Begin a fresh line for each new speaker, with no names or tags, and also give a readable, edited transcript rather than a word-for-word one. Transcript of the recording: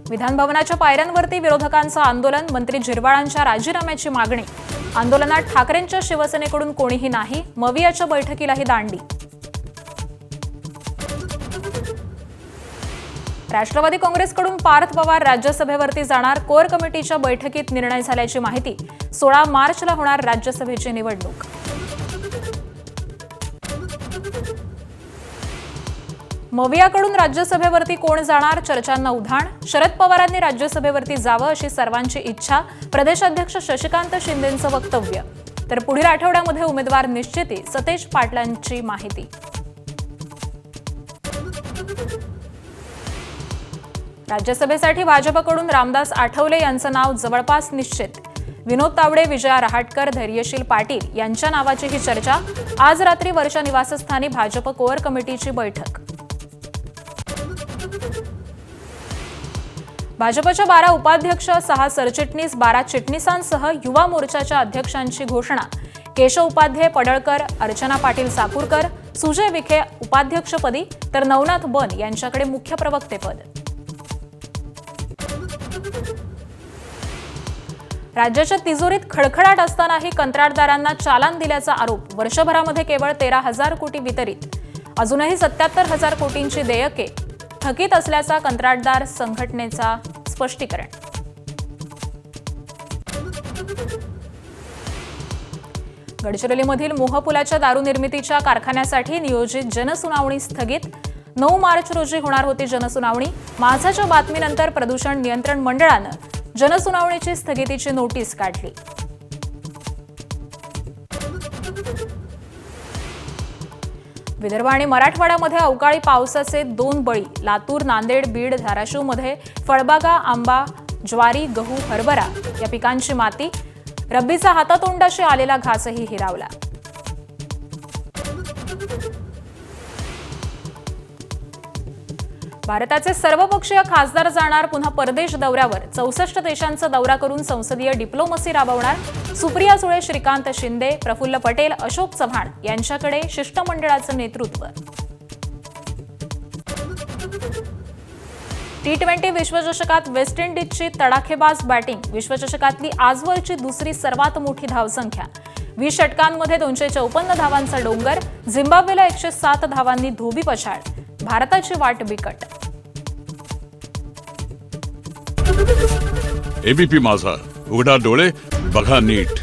विधानभवनाच्या पायऱ्यांवरती विरोधकांचं आंदोलन, मंत्री झिरवाळांच्या राजीनाम्याची मागणी। आंदोलनात ठाकरेंच्या शिवसेनेकडून कोणीही नाही, मवियाच्या बैठकीलाही दांडी। राष्ट्रवादी काँग्रेसकडून पार्थ पवार राज्यसभेवरती जाणार, कोर कमिटीच्या बैठकीत निर्णय झाल्याची माहिती। 16 मार्चला होणार राज्यसभेची निवडणूक। मवियाकडून राज्यसभेवरती कोण जाणार, चर्चांना उधाण। शरद पवारांनी राज्यसभेवरती जावं अशी सर्वांची इच्छा, प्रदेशाध्यक्ष शशिकांत शिंदेंचं वक्तव्य। तर पुढील आठवड्यामध्ये उमेदवार निश्चिती, सतेज पाटलांची माहिती। राज्यसभेसाठी भाजपकडून रामदास आठवले यांचं नाव जवळपास निश्चित। विनोद तावडे, विजया रहाटकर, धैर्यशील पाटील यांच्या नावाची ही चर्चा। आज रात्री वर्षा निवासस्थानी भाजप कोअर कमिटीची बैठक। भाजपच्या 12 उपाध्यक्ष, 6 सरचिटणीस, 12 चिटणीसांसह युवा मोर्चाच्या अध्यक्षांची घोषणा। केशव उपाध्ये, पडळकर, अर्चना पाटील साकूरकर, सुजय विखे उपाध्यक्षपदी, तर नवनाथ बन यांच्याकडे मुख्य प्रवक्तेपद। राज्याच्या तिजोरीत खडखडाट असतानाही कंत्राटदारांना चालान दिल्याचा आरोप। वर्षभरामध्ये केवळ 13,000 कोटी वितरित, अजूनही 77,000 कोटींची देयके थकीत असल्याचा कंत्राटदार संघटनेचा स्पष्टीकरण। गडचिरोलीमधील मोहपुलाच्या दारू निर्मितीच्या कारखान्यासाठी नियोजित जनसुनावणी स्थगित। 9 मार्च रोजी होणार होती जनसुनावणी। माझाच्या बातमीनंतर प्रदूषण नियंत्रण मंडळानं जनसुनावणीची स्थगितीची नोटीस काढली। विदर्भ आणि मराठवाड्यामध्ये अवकाळी पावसाचे 2 बळी। लातूर, नांदेड, बीड, धाराशिवमध्ये फळबागा, आंबा, ज्वारी, गहू, हरभरा या पिकांची माती। रब्बीचा हातातोंडाशी आलेला घासही हिरावला। भारताचे सर्वपक्षीय खासदार जाणार पुन्हा परदेश दौऱ्यावर। 64 देशांचा दौरा करून संसदीय डिप्लोमसी राबवणार। सुप्रिया सुळे, श्रीकांत शिंदे, प्रफुल्ल पटेल, अशोक चव्हाण यांच्याकडे शिष्टमंडळाचं नेतृत्व। T20 विश्वचषकात waste इंडिजची तडाखेबाज batting. विश्वचषकातली आजवरची दुसरी सर्वात मोठी धावसंख्या। 20 षटकांमध्ये 254 धावांचा डोंगर। झिम्बाब्वेला 107 धावांनी धोबी पछाड। भारताची वाट बिकट।
एबीपी माझा, उघडा डोळे बघा नीट।